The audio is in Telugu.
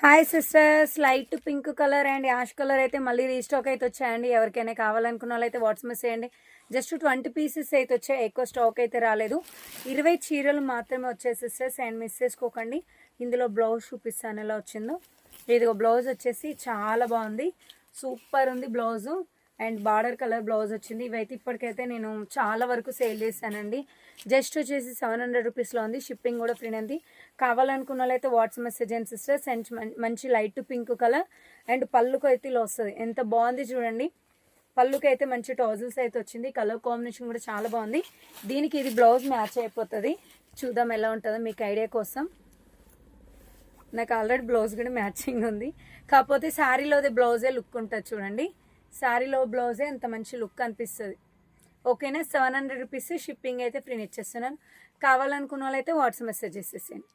Hi sisters, light pink colour and ash colour అయితే మళ్ళీ రీస్టాక్ అయితే వచ్చాయండి. ఎవరికైనా కావాలనుకున్న వాళ్ళు అయితే వాట్సాప్ చేయండి. జస్ట్ 20 పీసెస్ అయితే వచ్చాయి, ఎక్కువ స్టాక్ అయితే రాలేదు. 20 చీరలు మాత్రమే వచ్చాయి సిస్టర్స్, అండ్ మిస్ చేసుకోకండి. ఇందులో బ్లౌజ్ చూపిస్తాను ఎలా వచ్చిందో. ఇదిగో బ్లౌజ్ వచ్చేసి చాలా బాగుంది, సూపర్ ఉంది blouse. And border colour blouse వచ్చింది. ఇవైతే ఇప్పటికైతే నేను చాలా వరకు సేల్ చేశానండి. జస్ట్ వచ్చేసి 700 రూపీస్లో ఉంది, షిప్పింగ్ కూడా ఫ్రీ ఉంది. కావాలనుకున్న వాళ్ళైతే WhatsApp message and sisters. And మంచి లైట్ పింక్ కలర్ అండ్ పళ్ళుకు అయితే ఇలా వస్తుంది. ఎంత బాగుంది చూడండి. పళ్ళుకి అయితే మంచి టాజిల్స్ అయితే వచ్చింది. కలర్ కాంబినేషన్ కూడా చాలా బాగుంది. దీనికి ఇది బ్లౌజ్ మ్యాచ్ అయిపోతుంది. చూద్దాం ఎలా ఉంటుందో మీకు ఐడియా కోసం. నాకు ఆల్రెడీ బ్లౌజ్ కూడా మ్యాచింగ్ ఉంది, కాకపోతే శారీలోది బ్లౌజే లుక్ ఉంటుంది చూడండి. శారీలో బ్లౌజే ఎంత మంచి లుక్ అనిపిస్తుంది. ఓకేనా, 700 రూపీస్ షిప్పింగ్ అయితే ఫ్రీ ఇచ్చేస్తున్నాను. కావాలనుకున్న వాళ్ళైతే వాట్సాప్ మెసేజ్ చేసేసేయండి.